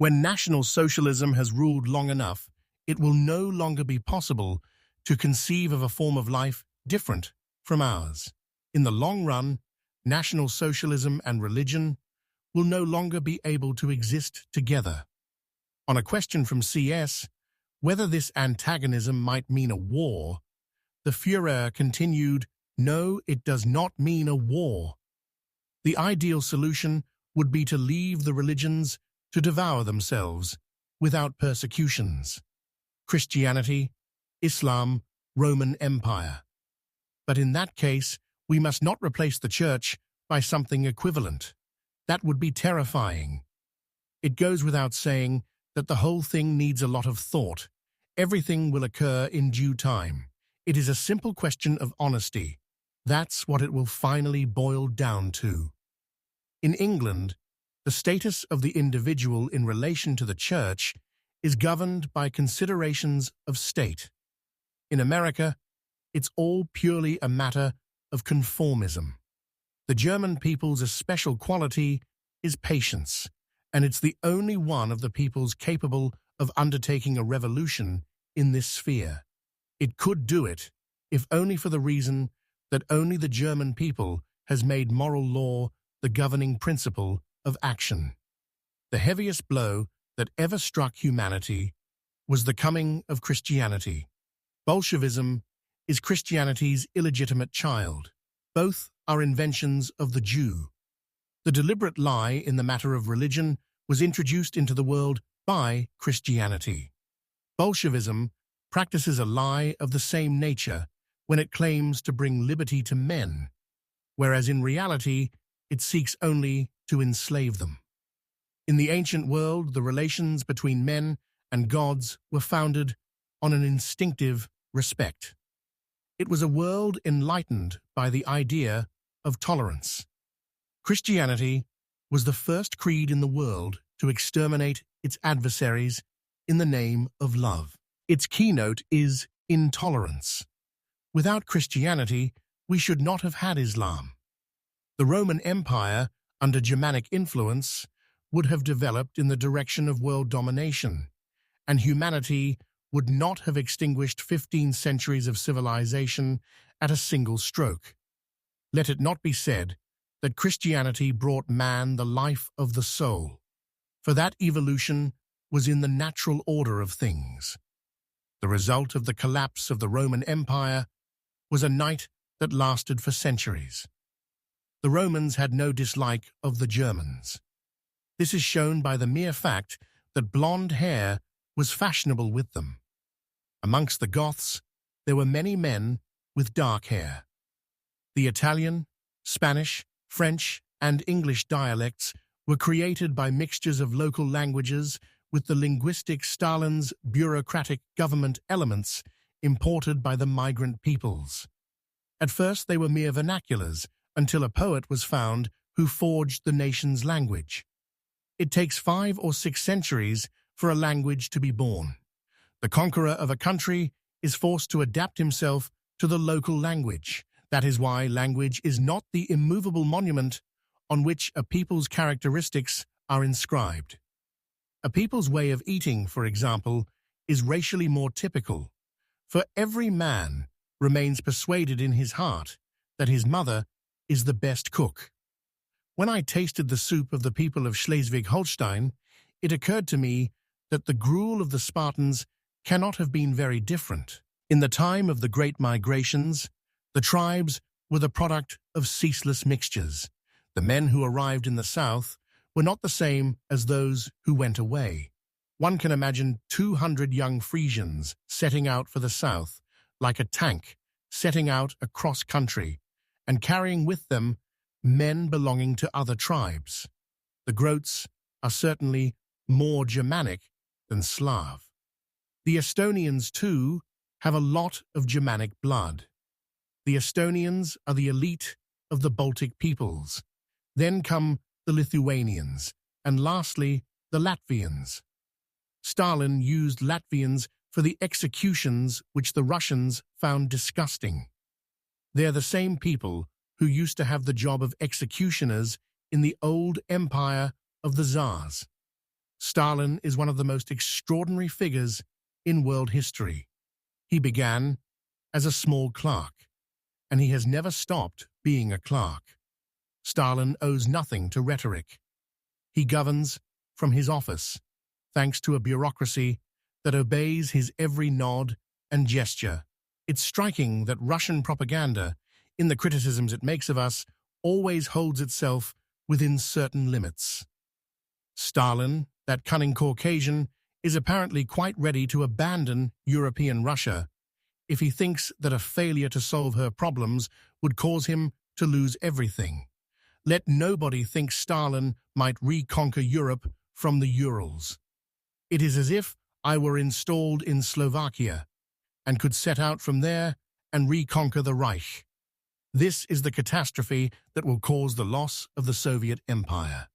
When National Socialism has ruled long enough, it will no longer be possible to conceive of a form of life different from ours. In the long run, National Socialism and religion will no longer be able to exist together. On a question from CS, whether this antagonism might mean a war, the Führer continued, "No, it does not mean a war. The ideal solution would be to leave the religions to devour themselves without persecutions. Christianity, Islam, Roman Empire. But in that case, we must not replace the church by something equivalent. That would be terrifying. It goes without saying that the whole thing needs a lot of thought. Everything will occur in due time. It is a simple question of honesty. That's what it will finally boil down to." In England, the status of the individual in relation to the church is governed by considerations of state. In America, it's all purely a matter of conformism. The German people's special quality is patience, and it's the only one of the peoples capable of undertaking a revolution in this sphere. It could do it, if only for the reason that only the German people has made moral law the governing principle of action. The heaviest blow that ever struck humanity was the coming of Christianity. Bolshevism is Christianity's illegitimate child. Both are inventions of the Jew. The deliberate lie in the matter of religion was introduced into the world by Christianity. Bolshevism practices a lie of the same nature when it claims to bring liberty to men, whereas in reality it seeks only to enslave them. In the ancient world, the relations between men and gods were founded on an instinctive respect. It was a world enlightened by the idea of tolerance. Christianity was the first creed in the world to exterminate its adversaries in the name of love. Its keynote is intolerance. Without Christianity, we should not have had Islam. The Roman Empire, under Germanic influence, would have developed in the direction of world domination, and humanity would not have extinguished 15 centuries of civilization at a single stroke. Let it not be said that Christianity brought man the life of the soul, for that evolution was in the natural order of things. The result of the collapse of the Roman Empire was a night that lasted for centuries. The Romans had no dislike of the Germans. This is shown by the mere fact that blonde hair was fashionable with them. Amongst the Goths, there were many men with dark hair. The Italian, Spanish, French, and English dialects were created by mixtures of local languages with the linguistic Stalin's bureaucratic government elements imported by the migrant peoples. At first they were mere vernaculars, until a poet was found who forged the nation's language. It takes 5 or 6 centuries for a language to be born. The conqueror of a country is forced to adapt himself to the local language. That is why language is not the immovable monument on which a people's characteristics are inscribed. A people's way of eating, for example, is racially more typical, for every man remains persuaded in his heart that his mother is the best cook. When I tasted the soup of the people of Schleswig-Holstein, it occurred to me that the gruel of the Spartans cannot have been very different. In the time of the Great Migrations, the tribes were the product of ceaseless mixtures. The men who arrived in the south were not the same as those who went away. One can imagine 200 young Frisians setting out for the south, like a tank setting out across country, and carrying with them men belonging to other tribes. The Grots are certainly more Germanic than Slav. The Estonians, too, have a lot of Germanic blood. The Estonians are the elite of the Baltic peoples. Then come the Lithuanians, and lastly, the Latvians. Stalin used Latvians for the executions which the Russians found disgusting. They're the same people who used to have the job of executioners in the old empire of the Tsars. Stalin is one of the most extraordinary figures in world history. He began as a small clerk, and he has never stopped being a clerk. Stalin owes nothing to rhetoric. He governs from his office, thanks to a bureaucracy that obeys his every nod and gesture. It's striking that Russian propaganda, in the criticisms it makes of us, always holds itself within certain limits. Stalin, that cunning Caucasian, is apparently quite ready to abandon European Russia if he thinks that a failure to solve her problems would cause him to lose everything. Let nobody think Stalin might reconquer Europe from the Urals. It is as if I were installed in Slovakia and could set out from there and reconquer the Reich. This is the catastrophe that will cause the loss of the Soviet Empire.